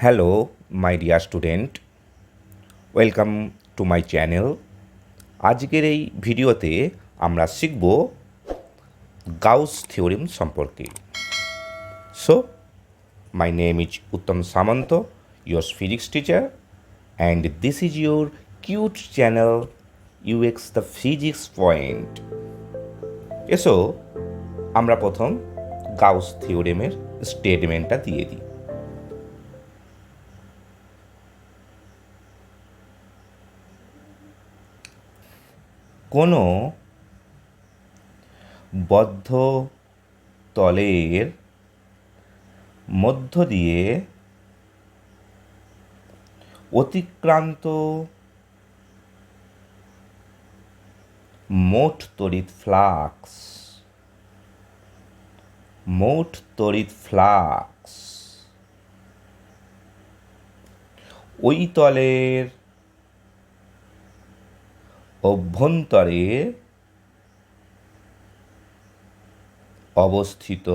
Hello my dear student, welcome to my channel. আজকের এই ভিডিওতে আমরা শিখব গাউস থিওরেম সম্পর্কে। So my name is Uttam Samanta, your physics teacher, and this is your cute channel UX the physics point. এসো আমরা প্রথম Gauss থিওরেমের স্টেটমেন্টটা দিয়ে দিই। কোনো বদ্ধ তলের মধ্য দিয়ে অতিক্রান্ত মোট তড়িৎ ফ্লাক্স ওই তলের অভ্যন্তরে অবস্থিত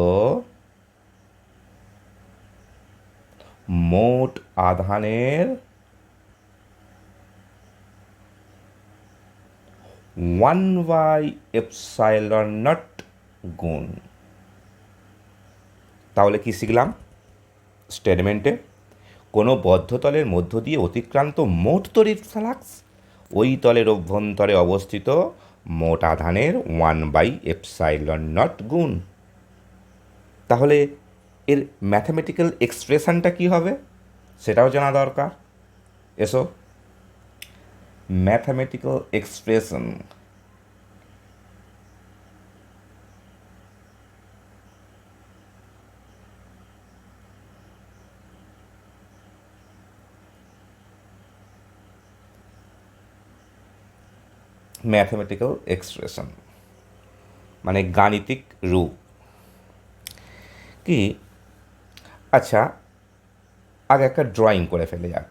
মোট আধানের 1/ε0 গুণ। তাহলে কি শিখলাম স্টেটমেন্টে? কোনো বদ্ধতলের মধ্য দিয়ে অতিক্রান্ত মোট তড়িৎ ফ্লাক্স ওই তলের অভ্যন্তরে অবস্থিত মোট আধানের 1/ε0 গুণ। তাহলে এর ম্যাথামেটিক্যাল এক্সপ্রেশনটা কী হবে সেটাও জানা দরকার। এসো ম্যাথামেটিক্যাল এক্সপ্রেশন। ম্যাথামেটিক্যাল এক্সপ্রেশন মানে গাণিতিক রূপ কি? আচ্ছা, আগে একটা ড্রয়িং করে ফেলে যাক।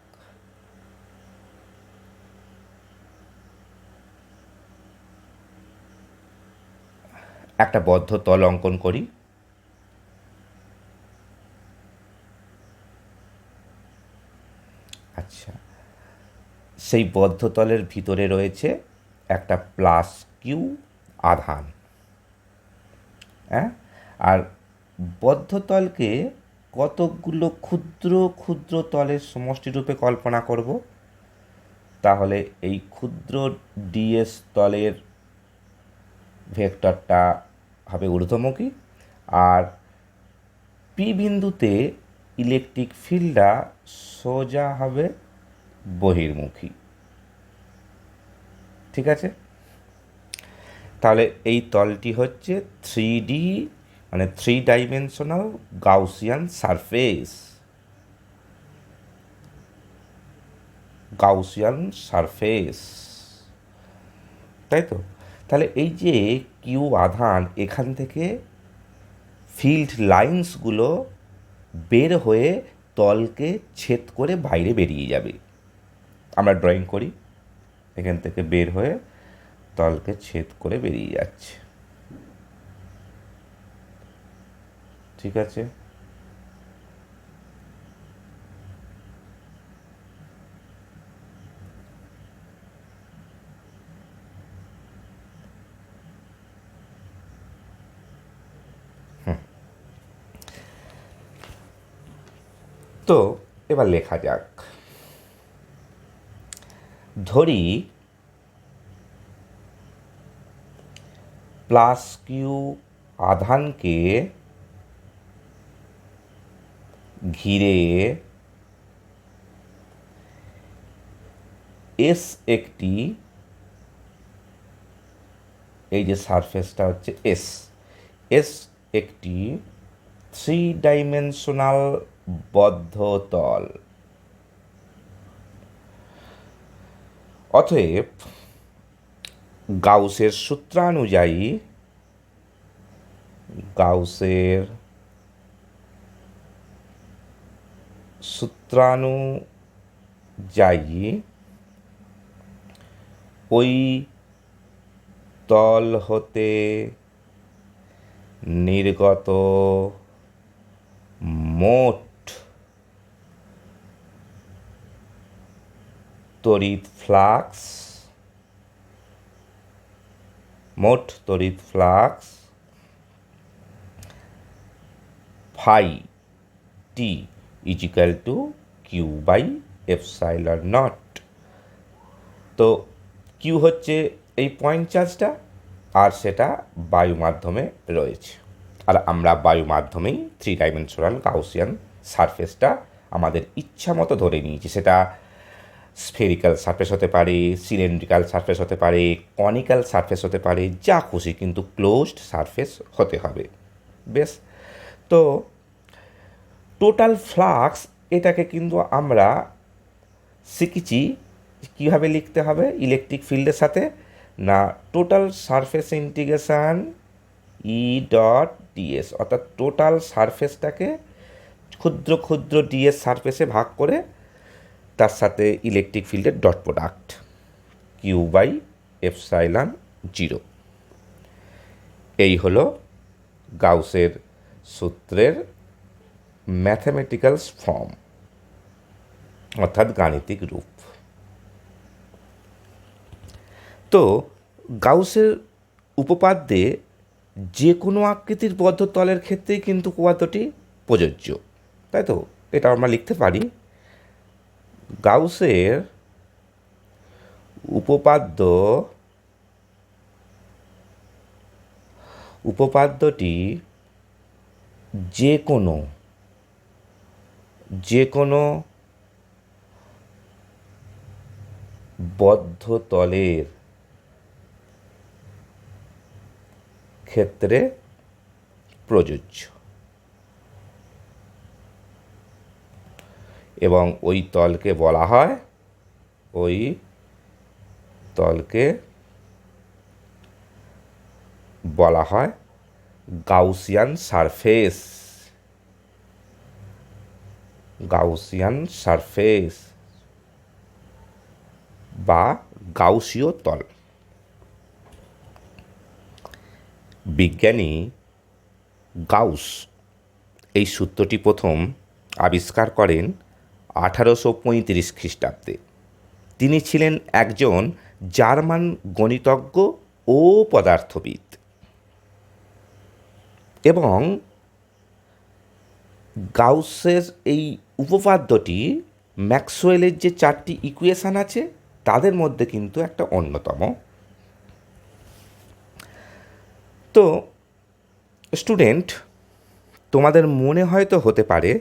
একটা বদ্ধ তল অঙ্কন করি। আচ্ছা, সেই বদ্ধ তলের ভিতরে রয়েছে একটা প্লাস কিউ আধান। হ্যাঁ, আর বদ্ধতলকে কতকগুলো ক্ষুদ্র ক্ষুদ্র তলের সমষ্টিরূপে কল্পনা করব। তাহলে এই ক্ষুদ্র ডিএস তলের ভেক্টরটা হবে ঊর্ধ্বমুখী, আর পি বিন্দুতে ইলেকট্রিক ফিল্ডটা সোজা হবে বহির্মুখী। ঠিক আছে? তাহলে এই তলটি হচ্ছে 3D মানে 3 ডাইমেনশনাল গাউসিয়ান সারফেস, তাই তো? তাহলে এই যে কিউ আধান, এখান থেকে ফিল্ড লাইন্সগুলো বের হয়ে তলকে ছেদ করে বাইরে বেরিয়ে যাবে। আমরা ড্রয়িং করি, এখান থেকে বের হয়ে তলকে ছেদ করে বেরিয়ে যাচ্ছে। ঠিক আছে? তো এবার লেখা যাক। ধরি প্লাস কিউ আধানকে ঘিরে এস একটি, এই যে সারফেসটা হচ্ছে এস একটি 3 ডাইমেনশনাল বদ্ধ তল। অতএব গাউসের সূত্রানুযায়ী ওই তল হতে নির্গত মোট তড়িৎ ফ্লাক্স, মোট তড়িৎ flux phi T is equal to Q by epsilon naught. তো কিউ হচ্ছে এই পয়েন্ট চার্জটা, আর সেটা বায়ু মাধ্যমে রয়েছে, আর আমরা বায়ু মাধ্যমেই 3 ডাইমেনশনাল গাউসিয়ান সারফেসটা আমাদের ইচ্ছা মতো ধরে নিয়েছি। সেটা স্ফেরিক্যাল সারফেস হতে পারে, সিলিন্ড্রিক্যাল সারফেস হতে পারে, কনিক্যাল সারফেস হতে পারে, যা খুশি, কিন্তু ক্লোজড সারফেস হতে হবে। বেশ, তো টোটাল ফ্লাক্স এটাকে কিন্তু আমরা শিখেছি কীভাবে লিখতে হবে ইলেকট্রিক ফিল্ডের সাথে, না total surface integration E dot DS, অর্থাৎ টোটাল সারফেসটাকে ক্ষুদ্র ক্ষুদ্র ডিএস সারফেসে ভাগ করে তার সাথে ইলেকট্রিক ফিল্ডের dot product Q by epsilon zero. এই হলো গাউসের সূত্রের ম্যাথমেটিক্যাল ফর্ম, অর্থাৎ গাণিতিক রূপ। তো গাউসের উপপাদ্যে যে কোনো আকৃতির বদ্ধ তলের ক্ষেত্রেই কিন্তু উপপাদ্যটি প্রযোজ্য, তাই তো? এটা আমরা লিখতে পারি গাউসের উপপাদ্যটি যে কোনো বদ্ধ তলের ক্ষেত্রে প্রযোজ্য, এবং ওই তলকে বলা হয় গাউসিয়ান সারফেস বা গাউসীয় তল। বিজ্ঞানী গাউস এই সূত্রটি প্রথম আবিষ্কার করেন 1835 খ্রিস্টাব্দে। তিনি ছিলেন একজন জার্মান গণিতজ্ঞ ও পদার্থবিদ, এবং গাউসের এই উপপাদ্যটি ম্যাক্সওয়েলের যে 4টি ইকুয়েশান আছে তাদের মধ্যে কিন্তু একটা অন্যতম। তো স্টুডেন্ট, তোমাদের মনে হয়তো হতে পারে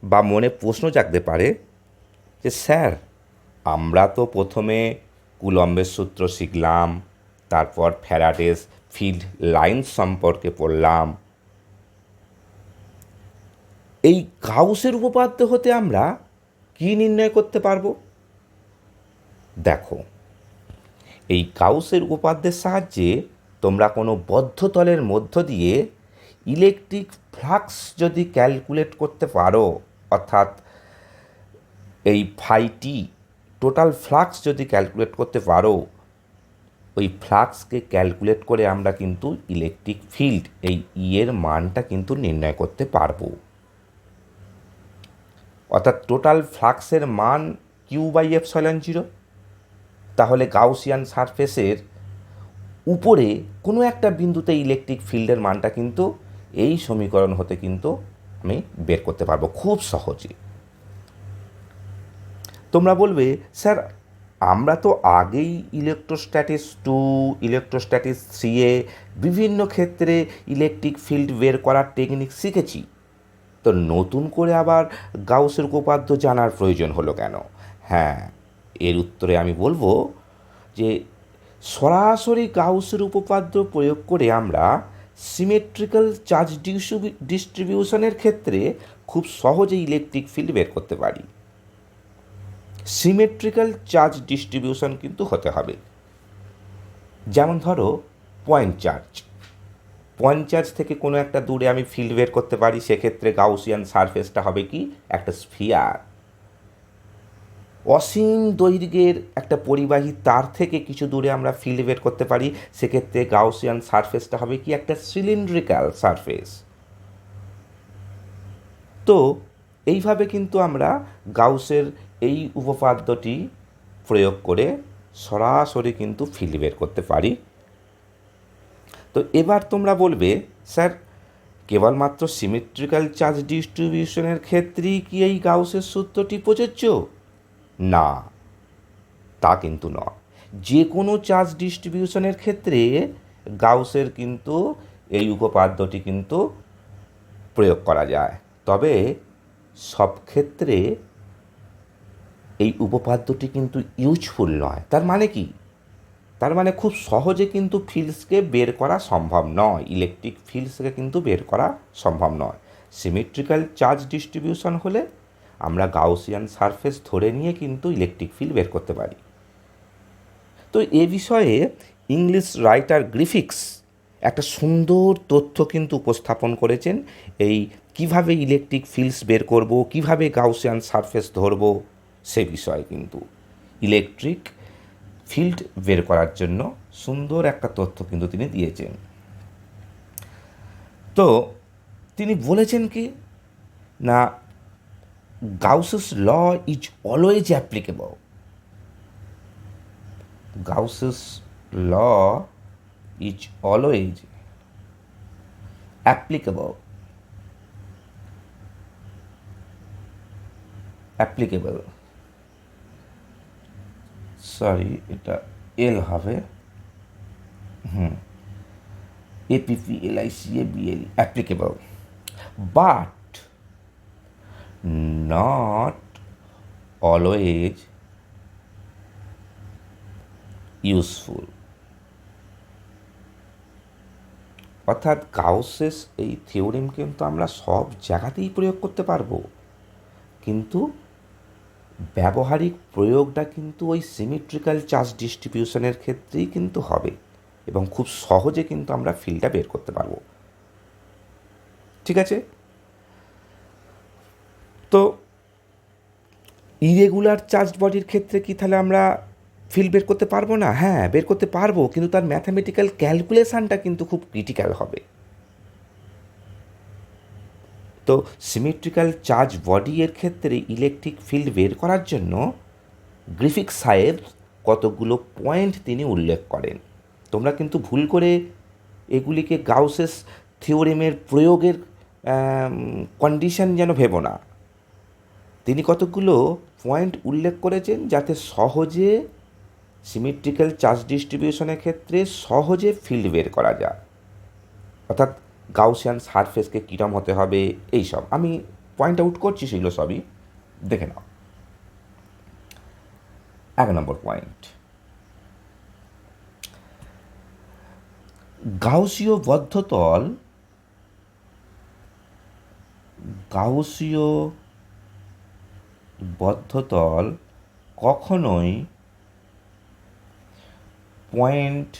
বা মনে প্রশ্ন জাগতে পারে যে স্যার, আমরা তো প্রথমে কুলম্বের সূত্র শিখলাম, তারপর ফ্যারাডেস ফিল্ড লাইন সম্পর্কে পড়লাম, এই গাউসের উপপাদ্য হতে আমরা কি নির্ণয় করতে পারবো? দেখো, এই গাউসের উপপাদ্যের সাহায্যে তোমরা কোনো বদ্ধ তলের মধ্য দিয়ে ইলেকট্রিক ফ্লাক্স যদি ক্যালকুলেট করতে পারো, অর্থাৎ এই ফাইটি টোটাল ফ্লাক্স যদি ক্যালকুলেট করতে পারো, ওই ফ্লাক্সকে ক্যালকুলেট করে আমরা কিন্তু ইলেকট্রিক ফিল্ড এই এর মানটা কিন্তু নির্ণয় করতে পারবো। অর্থাৎ টোটাল ফ্লাক্সের মান কিউ বাই এপসাইলন জিরো। তাহলে গাউসিয়ান সারফেসের উপরে কোনো একটা বিন্দুতে ইলেকট্রিক ফিল্ডের মানটা কিন্তু এই সমীকরণ হতে কিন্তু আমি বের করতে পারবো খুব সহজে। তোমরা বলবে, স্যার আমরা তো আগেই ইলেকট্রোস্ট্যাটিক্স 2, ইলেকট্রোস্ট্যাটিক্স 3-এ বিভিন্ন ক্ষেত্রে ইলেকট্রিক ফিল্ড বের করার টেকনিক শিখেছি, তো নতুন করে আবার গাউসের উপপাদ্য জানার প্রয়োজন হলো কেন? হ্যাঁ, এর উত্তরে আমি বলবো যে সরাসরি গাউসের উপপাদ্য প্রয়োগ করে আমরা সিমেট্রিক্যাল চার্জ ডিস্ট্রিবিউশনের ক্ষেত্রে খুব সহজে ইলেকট্রিক ফিল্ড বের করতে পারি। সিমেট্রিক্যাল চার্জ ডিস্ট্রিবিউশন কিন্তু হতে হবে। যেমন ধরো পয়েন্ট চার্জ থেকে কোনো একটা দূরে আমি ফিল্ড বের করতে পারি, সেক্ষেত্রে গাউসিয়ান সারফেসটা হবে কি? একটা স্ফিয়ার। অসীম দৈর্ঘ্যের একটা পরিবাহী তার থেকে কিছু দূরে আমরা ফিল্ড বের করতে পারি, সেক্ষেত্রে গাউসিয়ান সারফেসটা হবে কি? একটা সিলিন্ড্রিক্যাল সারফেস। তো এইভাবে কিন্তু আমরা গাউসের এই উপপাদ্যটি প্রয়োগ করে সরাসরি কিন্তু ফিল্ড বের করতে পারি। তো এবার তোমরা বলবে, স্যার কেবলমাত্র সিমেট্রিক্যাল চার্জ ডিস্ট্রিবিউশনের ক্ষেত্রেই কি এই গাউসের সূত্রটি প্রযোজ্য? না, তা কিন্তু নয়। যে কোনো চার্জ ডিস্ট্রিবিউশনের ক্ষেত্রে গাউসের কিন্তু এই উপপাদ্যটি কিন্তু প্রয়োগ করা যায়, তবে সব ক্ষেত্রে এই উপপাদ্যটি কিন্তু ইউজফুল নয়। তার মানে কি? তার মানে খুব সহজে কিন্তু ফিল্ডসকে বের করা সম্ভব নয়, ইলেকট্রিক ফিল্ডসকে কিন্তু বের করা সম্ভব নয়। সিমেট্রিক্যাল চার্জ ডিস্ট্রিবিউশন হলে আমরা গাউসিয়ান সারফেস ধরে নিয়ে কিন্তু ইলেকট্রিক ফিল্ড বের করতে পারি। তো এ বিষয়ে ইংলিশ রাইটার গ্রিফিক্স একটা সুন্দর তথ্য কিন্তু উপস্থাপন করেছেন, এই কিভাবে ইলেকট্রিক ফিল্ডস বের করব, কিভাবে গাউসিয়ান সারফেস ধরব, সে বিষয়ে কিন্তু ইলেকট্রিক ফিল্ড বের করার জন্য সুন্দর একটা তথ্য কিন্তু তিনি দিয়েছেন। তো তিনি বলেছেন কি না, Gauss's law is always applicable. Gauss's law is always applicable. Sorry, এটা এল হবে, APPLICABLE, applicable, but not always useful। অর্থাৎ গাউসেস এই থিওরেম কিন্তু আমরা সব জায়গাতেই প্রয়োগ করতে পারবো, কিন্তু ব্যবহারিক প্রয়োগটা কিন্তু ওই সিমেট্রিক্যাল চার্জ ডিস্ট্রিবিউশনের ক্ষেত্রেই কিন্তু হবে, এবং খুব সহজে কিন্তু আমরা ফিল্ডটা বের করতে পারবো। ঠিক আছে? তো ইরেগুলার চার্জ বডির ক্ষেত্রে কি তাহলে আমরা ফিল্ড বের করতে পারবো না? হ্যাঁ, বের করতে পারবো, কিন্তু তার ম্যাথামেটিক্যাল ক্যালকুলেশানটা কিন্তু খুব ক্রিটিক্যাল হবে। তো সিমেট্রিক্যাল চার্জ বডি এর ক্ষেত্রে ইলেকট্রিক ফিল্ড বের করার জন্য গ্রিফিক্স সাহেব কতগুলো পয়েন্ট তিনি উল্লেখ করেন। তোমরা কিন্তু ভুল করে এগুলিকে গাউসেস থিওরেমের প্রয়োগের কন্ডিশন যেন ভেবো না। তিনি কতগুলো পয়েন্ট উল্লেখ করেছেন যাতে সহজে সিমেট্রিক্যাল চার্জ ডিস্ট্রিবিউশনের ক্ষেত্রে সহজে ফিল্ড বের করা যায়। অর্থাৎ গাউসিয়ান সারফেসকে কীরকম হতে হবে, এইসব আমি পয়েন্ট আউট করছি, সেগুলো সবই দেখে নাও। 1 নম্বর পয়েন্ট, গাউসীয় বদ্ধতল কখনোই পয়েন্ট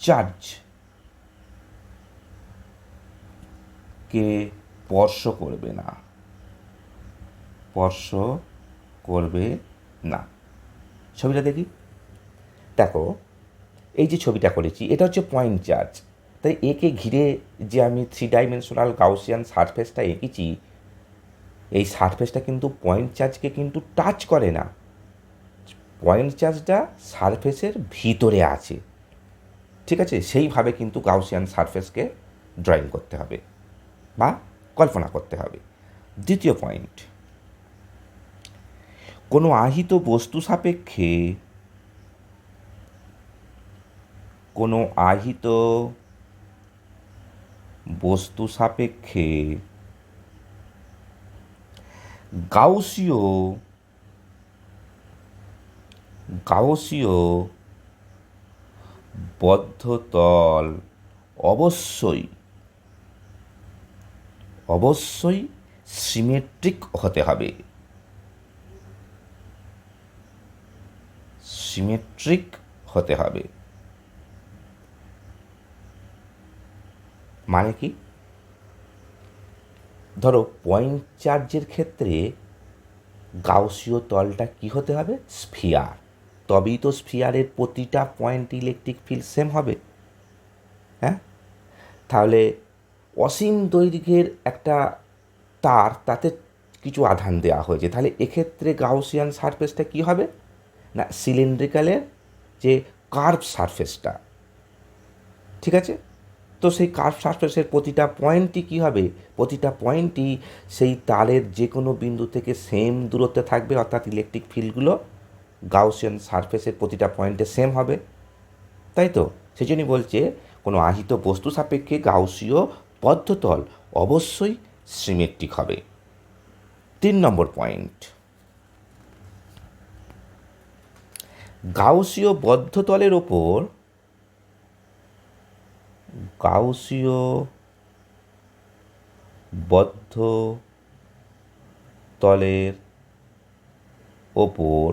চার্জ কে স্পর্শ করবে না। ছবিটা দেখি। দেখো, এই যে ছবিটা করেছি এটা হচ্ছে পয়েন্ট চার্জ, তাই একে ঘিরে যে আমি 3 ডাইমেনশনাল গাউসিয়ান সারফেসটা এঁকেছি, এই সারফেসটা কিন্তু পয়েন্ট চার্জকে কিন্তু টাচ করে না। পয়েন্ট চার্জটা সারফেসের ভিতরে আছে। ঠিক আছে? সেইভাবে কিন্তু গাউসিয়ান সারফেসকে ড্রয়িং করতে হবে বা কল্পনা করতে হবে। দ্বিতীয় পয়েন্ট, কোনো আহিত বস্তু সাপেক্ষে গাউসীয় বদ্ধতল অবশ্যই সিমেট্রিক হতে হবে। মানে কি? ধরো পয়েন্ট চার্জের ক্ষেত্রে গাউসীয় তলটা কি হতে হবে? স্ফিয়ার। তবেই তো স্ফিয়ারের প্রতিটা পয়েন্ট ইলেকট্রিক ফিল্ড সেম হবে। হ্যাঁ, তাহলে অসীম দৈর্ঘ্যের একটা তার, তাতে কিছু আধান দেওয়া হয়েছে, তাহলে এক্ষেত্রে গাউসিয়ান সারফেসটা কি হবে? না সিলিন্ড্রিক্যালের যে কার্ভ সারফেসটা, ঠিক আছে? তো সেই কার্ভ সারফেসের প্রতিটা পয়েন্টই কী হবে, প্রতিটা পয়েন্টই সেই তারের যে কোনো বিন্দু থেকে সেম দূরত্বে থাকবে, অর্থাৎ ইলেকট্রিক ফিল্ডগুলো গাউসিয়ান সারফেসের প্রতিটা পয়েন্টে সেম হবে, তাই তো? সেই জন্যই বলছে কোনো আহিত বস্তু সাপেক্ষে গাউসীয় বদ্ধতল অবশ্যই সিমেট্রিক হবে। 3 নম্বর পয়েন্ট, গাউসীয় বদ্ধতলের ওপর গাউসীয় বদ্ধতলের ওপর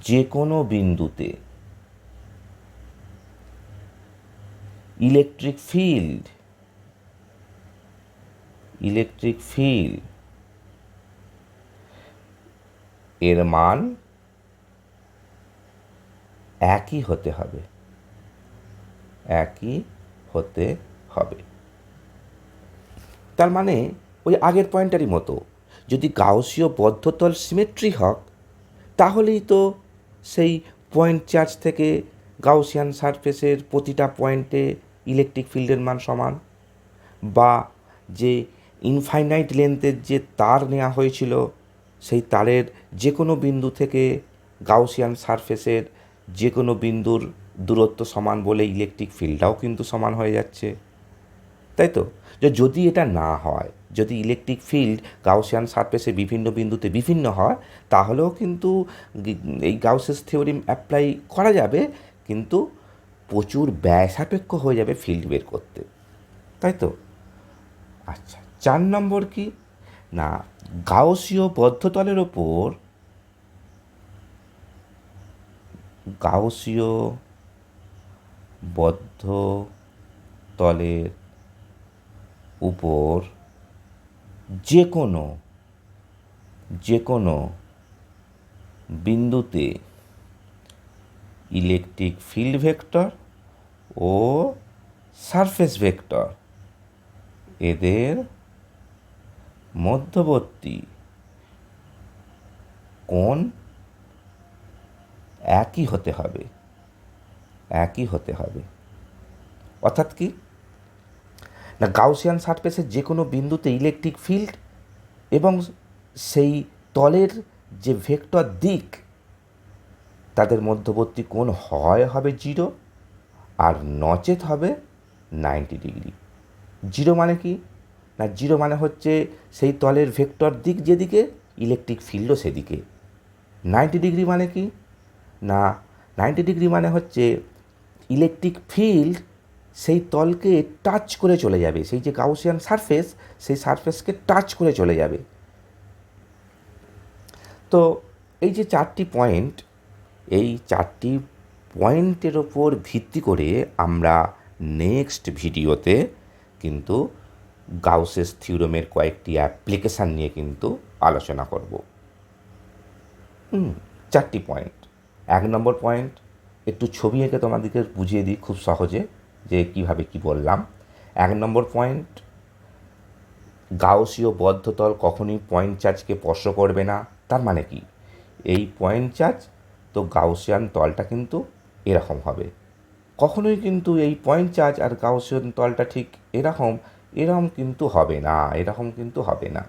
যে কোনো বিন্দুতে ইলেকট্রিক ফিল্ড এর মান একই হতে হবে। তার মানে ওই আগের পয়েন্টারই মতো, যদি গাউসীয় বদ্ধতল সিমেট্রি হোক তাহলেই তো সেই পয়েন্ট চার্জ থেকে গাউসিয়ান সারফেসের প্রতিটা পয়েন্টে ইলেকট্রিক ফিল্ডের মান সমান, বা যে ইনফাইনাইট লেন্থের যে তার নেওয়া হয়েছিল সেই তারের যে কোনো বিন্দু থেকে গাউসিয়ান সারফেসের যে কোনো বিন্দুর দূরত্ব সমান বলে ইলেকট্রিক ফিল্ডটাও কিন্তু সমান হয়ে যাচ্ছে, তাই তো? যদি এটা না হয়, যদি ইলেকট্রিক ফিল্ড গাউসিয়ান সারফেসে বিভিন্ন বিন্দুতে বিভিন্ন হয়, তাহলেও কিন্তু এই গাউসেস থিওরিম অ্যাপ্লাই করা যাবে, কিন্তু প্রচুর ব্যয় সাপেক্ষ হয়ে যাবে ফিল্ড বের করতে, তাই তো? আচ্ছা, 4 নম্বর কি না, গাউসীয় বদ্ধতলের উপর যে কোনো বিন্দুতে ইলেকট্রিক ফিল্ড ভেক্টর ও সারফেস ভেক্টর এদের মধ্যবর্তী কোণ একই হতে হবে। অর্থাৎ কি না, গাউসিয়ান সারফেসের যে কোনো বিন্দুতে ইলেকট্রিক ফিল্ড এবং সেই তলের যে ভেক্টর দিক, তাদের মধ্যবর্তী কোণ হবে 0 আর নচেত হবে 90 ডিগ্রি। 0 মানে কি না, 0 মানে হচ্ছে সেই তলের ভেক্টর দিক যেদিকে, ইলেকট্রিক ফিল্ডও সেদিকে। 90 ডিগ্রি মানে কি না, 90 ডিগ্রি মানে হচ্ছে ইলেকট্রিক ফিল্ড সেই তলকে টাচ করে চলে যাবে, সেই যে গাউসিয়ান সারফেস সেই সারফেসকে টাচ করে চলে যাবে। তো এই যে 4টি পয়েন্ট, এই 4টি পয়েন্টের ওপর ভিত্তি করে আমরা নেক্সট ভিডিওতে কিন্তু গাউসেস থিওরেমের কয়েকটি অ্যাপ্লিকেশান নিয়ে কিন্তু আলোচনা করব। 4টি পয়েন্ট। 1 নম্বর পয়েন্ট, একটু ছবি এঁকে তোমাদেরকে বুঝিয়ে দিই খুব সহজে যে কীভাবে কি বললাম। 1 নম্বর পয়েন্ট, গাউসীয় বদ্ধতল কখনোই পয়েন্ট চার্জকে স্পর্শ করবে না। তার মানে কি, এই পয়েন্ট চার্জ তো গাউসিয়ান তলটা কিন্তু এরকম হবে, কখনোই কিন্তু এই পয়েন্ট চার্জ আর গাউসিয়ান তলটা ঠিক এরকম কিন্তু হবে না।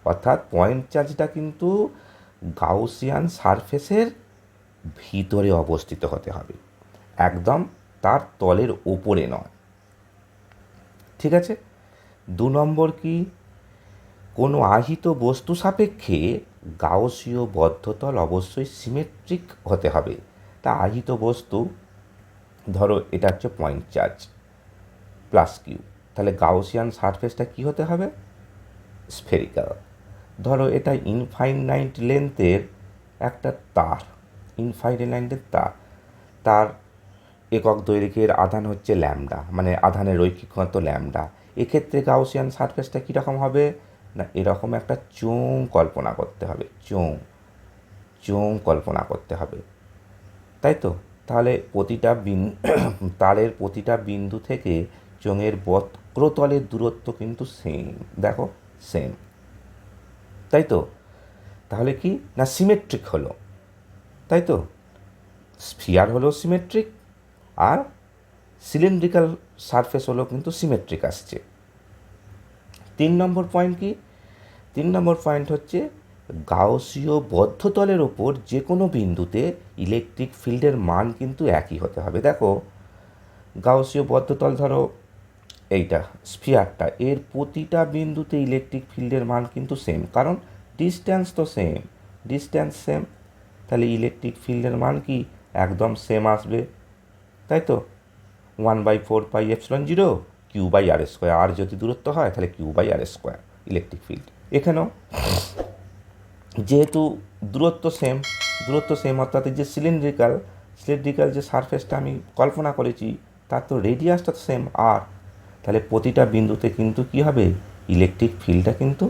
অর্থাৎ পয়েন্ট চার্জটা কিন্তু গাউসিয়ান সারফেসের ভিতরে অবস্থিত হতে হবে, একদম তার তলের ওপরে নয়, ঠিক আছে? 2 নম্বর কি, কোনো আহিত বস্তু সাপেক্ষে গাউসীয় বদ্ধতল অবশ্যই সিমেট্রিক হতে হবে। তা আহিত বস্তু, ধরো এটা হচ্ছে পয়েন্ট চার্জ প্লাস কিউ, তাহলে গাউসিয়ান সারফেসটা কি হতে হবে, স্ফেরিক্যাল। ধরো এটা ইনফাইনাইট লেন্থের একটা তার, তার একক দৈর্ঘ্যের আধান হচ্ছে ল্যামডা, মানে আধানের রৈখিক ঘনত্ব ল্যামডা। এক্ষেত্রে গাউসিয়ান সারফেসটা কীরকম হবে না, এরকম একটা চোঙ কল্পনা করতে হবে, তাই তো? তাহলে তারের প্রতিটা বিন্দু থেকে চোঙের বক্রতলের দূরত্ব কিন্তু সেম, দেখো সেম, তাই তো? তাহলে কি না সিমেট্রিক হলো, তাই তো? স্ফিয়ার হলো সিমেট্রিক, আর সিলিন্ড্রিক্যাল সারফেস হলো কিন্তু সিমেট্রিক আসছে। 3 নম্বর পয়েন্ট কি? 3 নম্বর পয়েন্ট হচ্ছে গাউসীয় বদ্ধতলের ওপর যে কোনো বিন্দুতে ইলেকট্রিক ফিল্ডের মান কিন্তু একই হতে হবে। দেখো, গাউসীয় বদ্ধতল ধরো এইটা স্ফিয়ারটা, এর প্রতিটা বিন্দুতে ইলেকট্রিক ফিল্ডের মান কিন্তু সেম, কারণ ডিস্ট্যান্স তো সেম, ডিস্ট্যান্স সেম, তাহলে ইলেকট্রিক ফিল্ডের মান কি একদম সেম আসবে, তাই তো? 1/4πε0 Q/r², আর যদি দূরত্ব হয় তাহলে Q/r² ইলেকট্রিক ফিল্ড। এখানেও যেহেতু দূরত্ব সেম অর্থাৎ যে সিলিন্ড্রিক্যাল যে সারফেসটা আমি কল্পনা করেছি তার তো রেডিয়াসটা সেম, আর তাহলে প্রতিটা বিন্দুতে কিন্তু কি হবে, ইলেকট্রিক ফিল্ডটা কিন্তু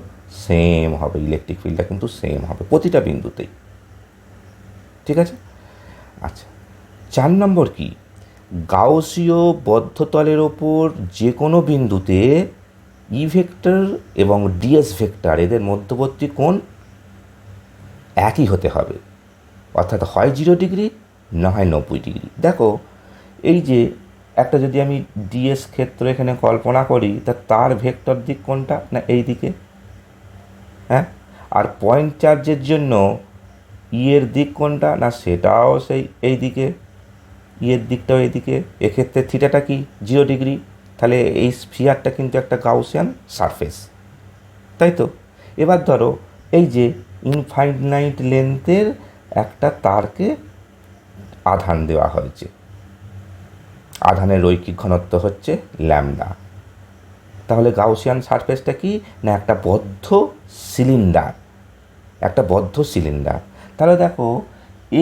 সেম হবে, ইলেকট্রিক ফিল্ডটা কিন্তু সেম হবে প্রতিটা বিন্দুতেই। ঠিক আছে? আচ্ছা, 4 নম্বর কি? গাউসীয় বদ্ধতলের ওপর যে কোনো বিন্দুতে ই ভেক্টর এবং ডিএস ভেক্টর এদের মধ্যবর্তী কোণ একই হতে হবে, অর্থাৎ হয় 0 ডিগ্রি না হয় 90 ডিগ্রি। দেখো, এই যে একটা যদি আমি ডিএস ক্ষেত্র এখানে কল্পনা করি, তার ভেক্টর দিক কোনটা না এই দিকে, হ্যাঁ? আর পয়েন্ট চার্জের জন্য এর দিক কোনটা না সেটাও সেই এই দিকে, এর দিকটাও এইদিকে, এক্ষেত্রে থিটাটা কি 0 ডিগ্রি, তাহলে এই স্ফিয়ারটা কিন্তু একটা গাউসিয়ান সারফেস, তাই তো? এবার ধরো এই যে ইনফাইনাইট লেন্থের একটা তারকে আধান দেওয়া হয়েছে, আধানের রৈখিক ঘনত্ব হচ্ছে ল্যামডা, তাহলে গাউসিয়ান সারফেসটা কি না একটা বদ্ধ সিলিন্ডার, তাহলে দেখো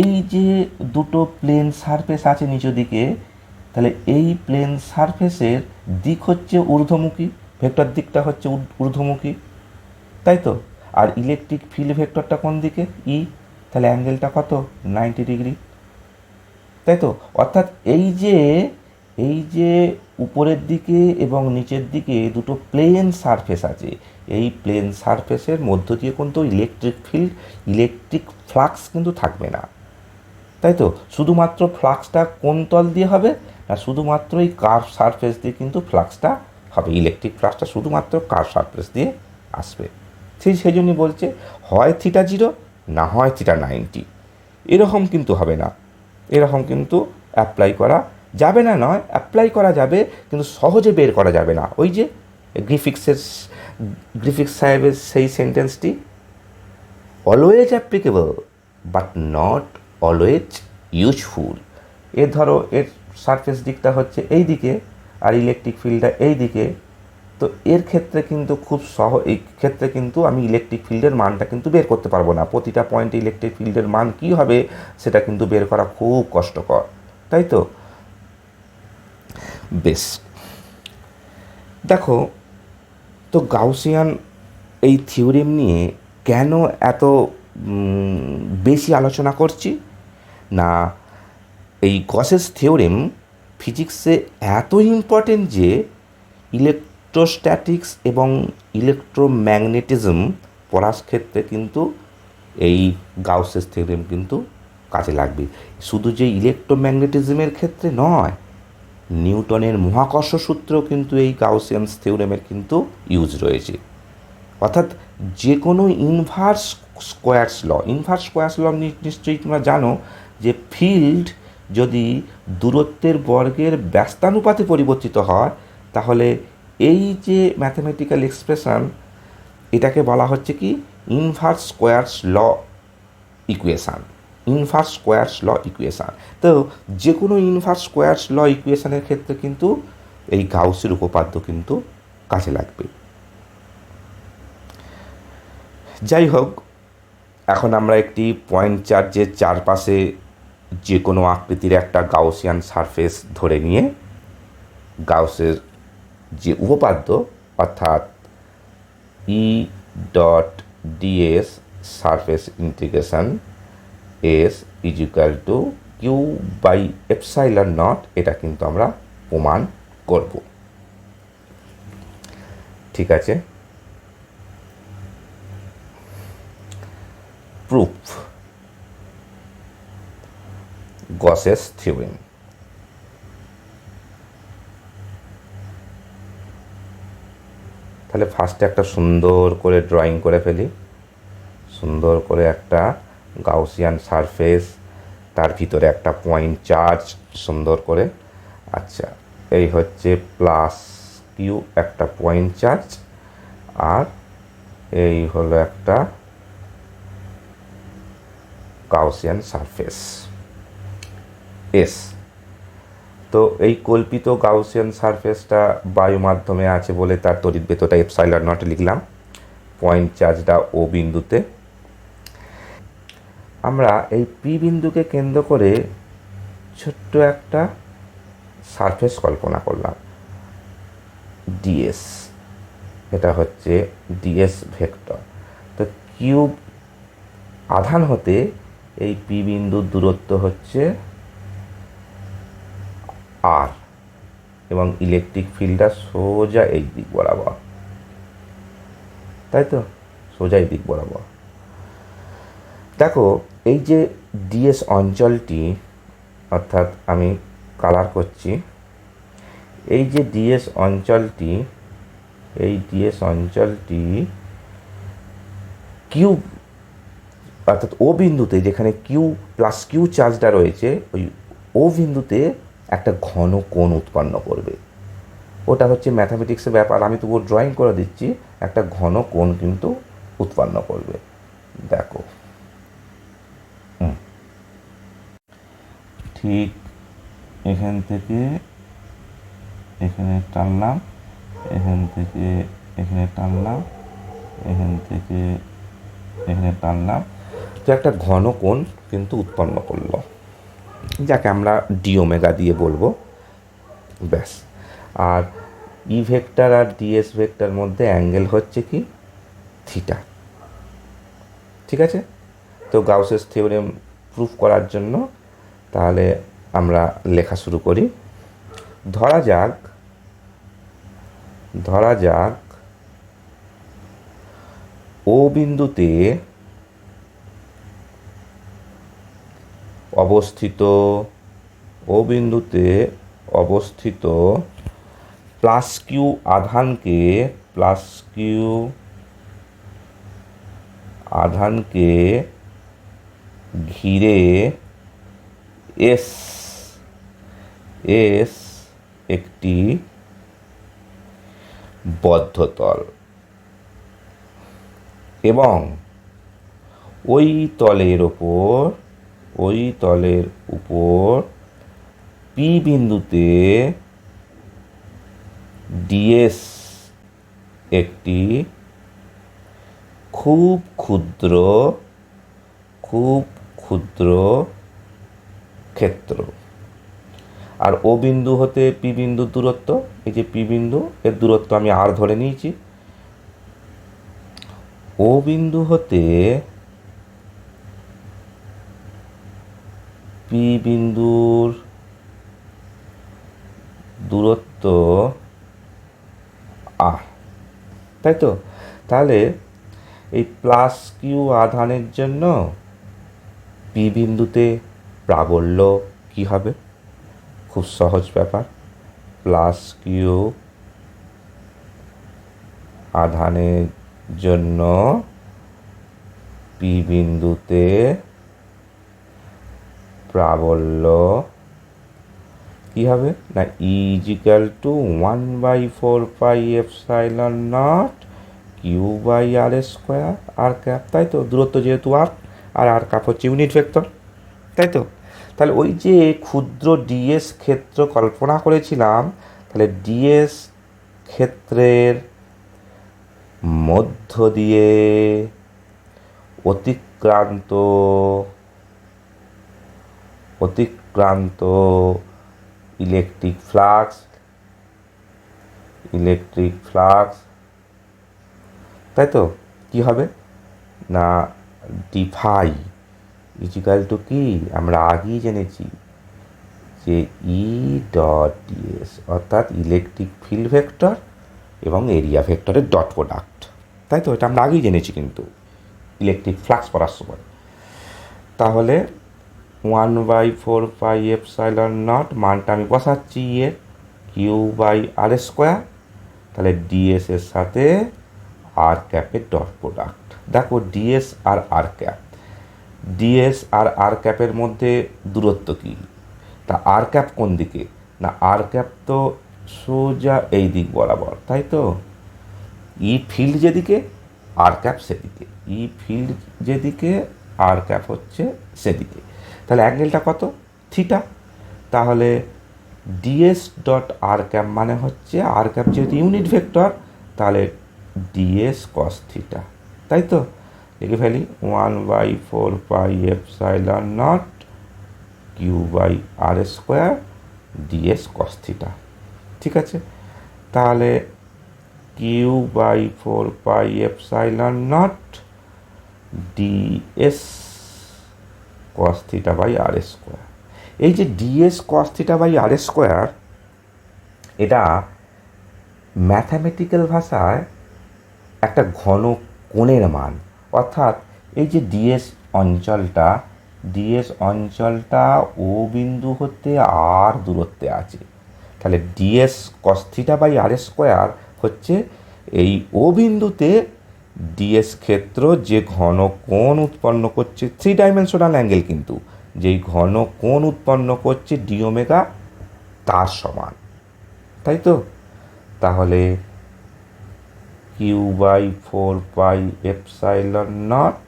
এই যে দুটো প্লেন সারফেস আছে নিচের দিকে, তাহলে এই প্লেন সারফেসের দিক হচ্ছে ঊর্ধ্বমুখী, ভেক্টর দিকটা হচ্ছে ঊর্ধ্বমুখী, তাই তো? আর ইলেকট্রিক ফিল্ড ভেক্টরটা কোন দিকে ই, তাহলে অ্যাঙ্গেলটা কত 90 ডিগ্রি, তাই তো? অর্থাৎ এই যে উপরের দিকে এবং নিচের দিকে দুটো প্লেন সারফেস আছে, এই প্লেন সারফেসের মধ্য দিয়ে কিন্তু ইলেকট্রিক ফ্লাক্স কিন্তু থাকবে না, তাই তো? শুধুমাত্র ফ্লাক্সটা কোন তল দিয়ে হবে না শুধুমাত্র এই কার্ভ সারফেস দিয়ে কিন্তু ফ্লাক্সটা হবে, ইলেকট্রিক ফ্লাক্সটা শুধুমাত্র কার্ভ সারফেস দিয়ে আসবে। সেই জন্যই বলছে হয় থিটা 0 না হয় থিটা 90, এরকম কিন্তু হবে না, এরকম কিন্তু অ্যাপ্লাই করা যাবে না, নয় অ্যাপ্লাই করা যাবে কিন্তু সহজে বের করা যাবে না। ওই যে গ্রিফিক্স সাহেবের সেই সেন্টেন্সটি, always applicable but not always useful. এর ধরো এর সারফেস দিকটা হচ্ছে এই দিকে আর ইলেকট্রিক ফিল্ডটা এই দিকে, তো এর ক্ষেত্রে কিন্তু এই ক্ষেত্রে কিন্তু আমি ইলেকট্রিক ফিল্ডের মানটা কিন্তু বের করতে পারবো না, প্রতিটা পয়েন্টে ইলেকট্রিক ফিল্ডের মান কী হবে সেটা কিন্তু বের করা খুব কষ্টকর, তাই তো? বেশ, দেখো তো গাউসিয়ান এই থিওরেম নিয়ে কেন এত বেশি আলোচনা করছি না, এই গসেস থিওরেম ফিজিক্সে এত ইম্পর্টেন্ট যে ইলেকট্রোস্ট্যাটিক্স এবং ইলেকট্রোম্যাগনেটিজম পড়ার ক্ষেত্রে কিন্তু এই গাউসেস থিওরেম কিন্তু কাজে লাগবে। শুধু যে ইলেকট্রোম্যাগনেটিজমের ক্ষেত্রে নয়, নিউটনের মহাকর্ষ সূত্রেও কিন্তু এই গাউসিয়ান থিওরেমের কিন্তু ইউজ রয়েছে। অর্থাৎ যে কোনো ইনভার্স স্কোয়ারস ল নিশ্চয়ই তোমরা জানো যে ফিল্ড যদি দূরত্বের বর্গের ব্যস্তানুপাতে পরিবর্তিত হয়, তাহলে এই যে ম্যাথমেটিক্যাল এক্সপ্রেশন এটাকে বলা হচ্ছে কি ইনভার্স স্কোয়ারস ল ইকুয়েশান। তো যে কোনো ইনভার্স স্কোয়ারস ল ইকুয়েশানের ক্ষেত্রে কিন্তু এই গাউসের উপপাদ্য কিন্তু কাজে লাগবে। যাই হোক, এখন আমরা একটি পয়েন্ট চার্জের চারপাশে যে কোনো আকৃতির একটা গাউসিয়ান সারফেস ধরে নিয়ে গাউসের যে উপপাদ্য অর্থাৎ E.ds surface integration S = Q/ε0 এটা কিন্তু আমরা প্রমাণ করব। ঠিক আছে, প্রুফ গসেস থিওরেম। তাহলে ফার্স্টে একটা সুন্দর করে ড্রয়িং করে ফেলি, সুন্দর করে একটা গাউসিয়ান সারফেস, তার ভিতরে একটা পয়েন্ট চার্জ সুন্দর করে। আচ্ছা, এই হচ্ছে প্লাস কিউ একটা পয়েন্ট চার্জ, আর এই হলো একটা গাউসিয়ান সারফেস এস। তো এই কল্পিত গাউসিয়ান সারফেসটা বায়ু মাধ্যমে আছে বলে তার তড়িৎভেদ্যতা এপসাইলন নট লিখলাম, পয়েন্ট চার্জটা ও বিন্দুতে। আমরা এই পি বিন্দুকে কেন্দ্র করে ছোট্ট একটা সারফেস কল্পনা করলাম, ডিএস। এটা হচ্ছে ডিএস ভেক্টর। তো কিউব আধান হতে এই পি বিন্দুর দূরত্ব হচ্ছে আর, এবং ইলেকট্রিক ফিল্ডটা সোজা এই দিক বরাবর, তাই তো, সোজা এই দিক বরাবর। দেখো এই যে ডিএস অঞ্চলটি, অর্থাৎ আমি কালার করছি, এই যে ডিএস অঞ্চলটি, এই ডিএস অঞ্চলটি কিউ অর্থাৎ ও বিন্দুতে, যেখানে কিউ প্লাস কিউ চার্জটা রয়েছে, ওই ও বিন্দুতে একটা ঘন কোণ উৎপন্ন করবে। ওটা হচ্ছে ম্যাথামেটিক্সের ব্যাপার, আমি তবুও ড্রয়িং করে দিচ্ছি। একটা ঘন কোণ কিন্তু উৎপন্ন করবে। দেখো ঠিক এখান থেকে এখানে টানলাম, এখান থেকে এখানে টানলাম, এখান থেকে এখানে টানলাম, তো একটা ঘন কোণ কিন্তু উৎপন্ন করলো, যাকে আমরা ডি ওমেগা দিয়ে বলবো, ব্যাস। আর ই ভেক্টর আর ডিএস ভেক্টর মধ্যে অ্যাঙ্গেল হচ্ছে কি থিটা, ঠিক আছে। তো গাউসেস থিওরেম প্রুফ করার জন্য তাহলে আমরা লেখা শুরু করি। ধরা যাক ও বিন্দুতে অবস্থিত প্লাস কিউ আধানকে ঘিরে এস একটি বদ্ধতল, এবং ওই তলের উপর পি বিন্দুতে ডিএস একটি খুব ক্ষুদ্র ক্ষেত্র। আর ও বিন্দু হতে পি বিন্দুর দূরত্ব, এই যে পি বিন্দু, এর দূরত্ব আমি আর ধরে নিয়েছি। ও বিন্দু হতে পি বিন্দুর দূরত্ব আর, তাই তো। তাহলে এই প্লাস কিউ আধানের জন্য পি বিন্দুতে প্রাবল্য কি হবে? খুব সহজ ব্যাপার, প্লাস কিউ আধানের জন্য পি বিন্দুতে প্রাবল্য কি হবে না, = 1/4πε0 Q/r², আর ক্যাপ, তাই তো। দূরত্ব যেহেতু আর ক্যাপ হচ্ছে ইউনিট ভেক্টর, তাই তো। তাহলে ওই যে ক্ষুদ্র ডিএস ক্ষেত্র কল্পনা করেছিলাম, তাহলে ডিএস ক্ষেত্রের মধ্য দিয়ে অতিক্রান্ত ইলেকট্রিক ফ্লাক্স, তাই তো, কি হবে না, ডিফাই = কি, আমরা আগেই জেনেছি যে E.ds, অর্থাৎ ইলেকট্রিক ফিল্ড ভেক্টর এবং এরিয়া ভেক্টরের ডট প্রোডাক্ট, তাই তো। এটা আমরা আগেই জেনেছি কিন্তু ইলেকট্রিক ফ্লাক্স পড়ার সময়। তাহলে 1/4πε0 মানটা আমি বসাচ্ছি এর Q/r²। তাহলে ডিএস এর সাথে আর ক্যাপের ডট প্রোডাক্ট। দেখো ডিএস আর আর ক্যাপ, ডিএস আর আর ক্যাপের মধ্যে দূরত্ব কী? তা আর ক্যাপ কোন দিকে? না আর ক্যাপ তো সোজা এই দিক বরাবর, তাই তো? ই ফিল্ড যেদিকে আর ক্যাপ সেদিকে, ই ফিল্ড যেদিকে আর ক্যাপ হচ্ছে সেদিকে। তাহলে অ্যাঙ্গেলটা কত? থিটা। তাহলে ডিএস ডট আর ক্যাপ মানে হচ্ছে আর ক্যাপ যেহেতু ইউনিট ভেক্টর, তাহলে ডিএস কস থিটা, তাই তো? লিখে ফেলি 1/4πε0 Q/r² ডিএস কস থিটা। ঠিক আছে, তাহলে Q/4πε0 ডিএস কস থিটা/r²। এই যে ডিএস কস থিটা/r², এটা ম্যাথামেটিক্যাল ভাষায় একটা ঘন কোণের মান। অর্থাৎ এই যে ডিএস অঞ্চলটা ও বিন্দু হতে আর দূরত্বে আছে। তাহলে ডিএস কস থিটা/r² হচ্ছে এই ও বিন্দুতে ডিএস ক্ষেত্র যে ঘন কোণ উৎপন্ন করছে, 3 ডাইমেনশনাল অ্যাঙ্গেল, কিন্তু যেই ঘন কোণ উৎপন্ন করছে ডি ওমেগা তার সমান, তাই তো? তাহলে Q/4πε0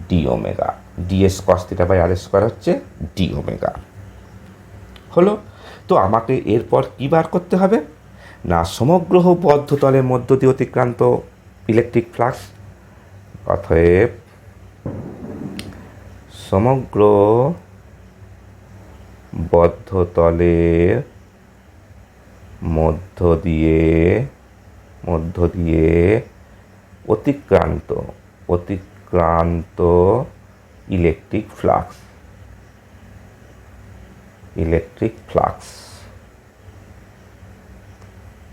ডি ওমেগা, ডিএস কস থিটা/r² হচ্ছে ডি ওমেগা। হলো। তো আমাকে এরপর কী বার করতে হবে? না সমগ্র বদ্ধতলের মধ্য দিয়ে অতিক্রান্ত ইলেকট্রিক ফ্লাক্স। অতএব সমগ্র বদ্ধতলের মধ্য দিয়ে অতিক্রান্ত ইলেকট্রিক ফ্লাক্স,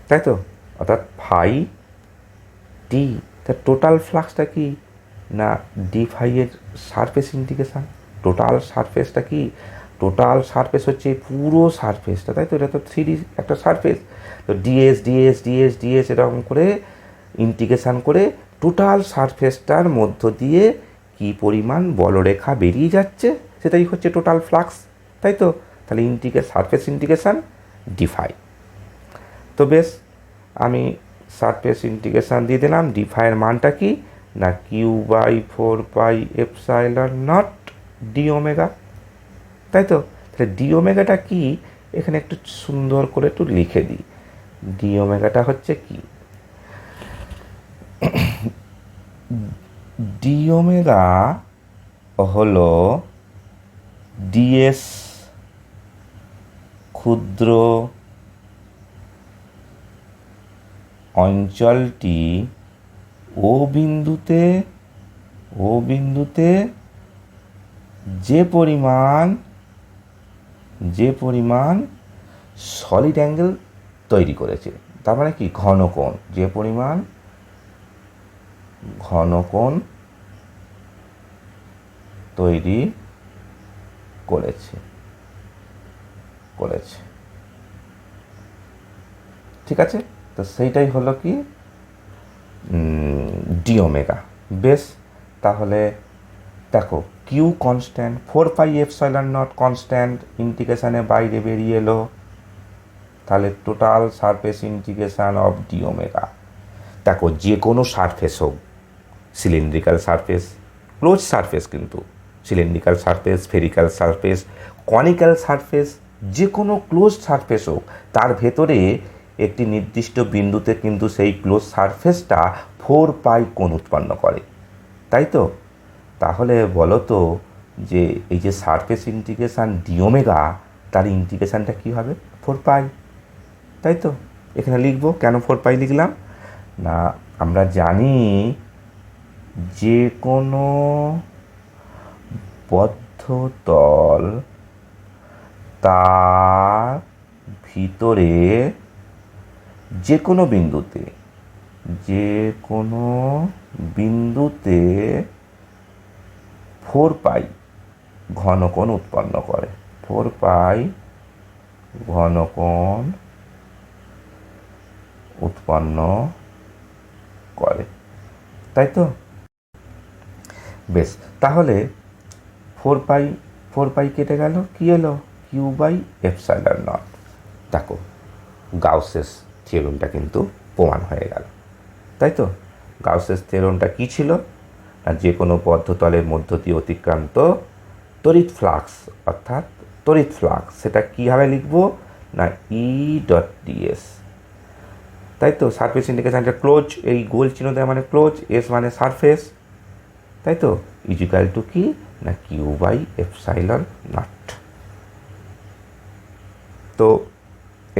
তাই তো? অর্থাৎ ফাই টি। তার টোটাল ফ্লাক্সটা কি? না ডি ফাই এর সারফেস ইন্টিগ্রেশন। টোটাল সারফেসটা কি? টোটাল সারফেস হচ্ছে পুরো সারফেসটা, তাই তো? এটা তো 3D একটা সারফেস। তো ডিএস এরকম করে ইন্টিগ্রেশন করে টোটাল সারফেসটার মধ্য দিয়ে কি পরিমাণ বলরেখা বেরিয়ে যাচ্ছে সেটাই হচ্ছে টোটাল ফ্লাক্স, তাই তো? তাহলে সারফেস ইন্টিগ্রেশন ডিফাই। তো বেশ, আমি সারফেস ইন্টিগ্রেশন দিয়ে দিলাম। ডিফাইয়ের মানটা কি? না Q/4πε0 ডি ওমেগা, তাই তো? তাহলে ডি ওমেগাটা কি? এখানে একটু সুন্দর করে একটু লিখে দিই। ডি ওমেগাটা হচ্ছে কি? ডি ওমেগা হলো ডিএস ক্ষুদ্র অঞ্চলটি ও বিন্দুতে যে পরিমাণ সলিড অ্যাঙ্গেল তৈরি করেছে। তার মানে কি? ঘন কোণ, যে পরিমাণ ঘন কোণ তৈরি করেছে। ঠিক আছে, তো সেইটাই হলো কি ডি ওমেগা। বেশ, তাহলে দেখো কিউ কনস্ট্যান্ট, 4πε0 কনস্ট্যান্ট, ইন্টিগ্রেশনের বাইরে বেরিয়ে এলো। তাহলে total surface integration of D omega. দেখো যে কোনো সারফেস হোক, সিলিন্ড্রিক্যাল সারফেস, ক্লোজ সারফেস, কিন্তু cylindrical surface, spherical surface, conical surface, যে কোনো ক্লোজ সারফেস হোক, তার ভেতরে একটি নির্দিষ্ট বিন্দুতে কিন্তু সেই ক্লোজ সারফেসটা 4π কোণ উৎপন্ন করে, তাই তো? তাহলে বলো তো যে এই যে সারফেস ইন্টিগ্রেশন ডি ওমেগা, তার ইন্টিগ্রেশনটা কী হবে? 4π, তাই তো? এখানে লিখবো, কেন 4π লিখলাম? না আমরা জানি যে কোনো বদ্ধতল তার ভিতরে যে কোনো বিন্দুতে 4π ঘনকোণ উৎপন্ন করে। 4 পাই ঘনকোণ উৎপন্ন করে, তাই তো? বেশ, তাহলে 4 পাই কেটে গেল, কি এলো? Q/ε0। দেখো, গাউসেস থিওরেমটা কিন্তু প্রমাণ হয়ে গেল, তাই তো? গাউসেস থিওরেমটা কী ছিল? না, যে কোনো বদ্ধতলের মধ্য দিয়ে অতিক্রান্ত তড়িৎ ফ্লাক্স, অর্থাৎ তড়িৎ ফ্লাক্স, সেটা কীভাবে লিখব? না, E.ds, তাই তো? সারফেস ইন্ডিকেশনটা ক্লোজ, এই গোল চিহ্ন দেওয়া মানে ক্লোজ, এস মানে সারফেস, তাই তো? ইজিক্যাল টু কি? না, Q/ε0। তো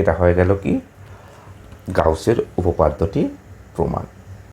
এটা হয়ে গেল কি? গাউসের উপপাদ্যটি প্রমাণ।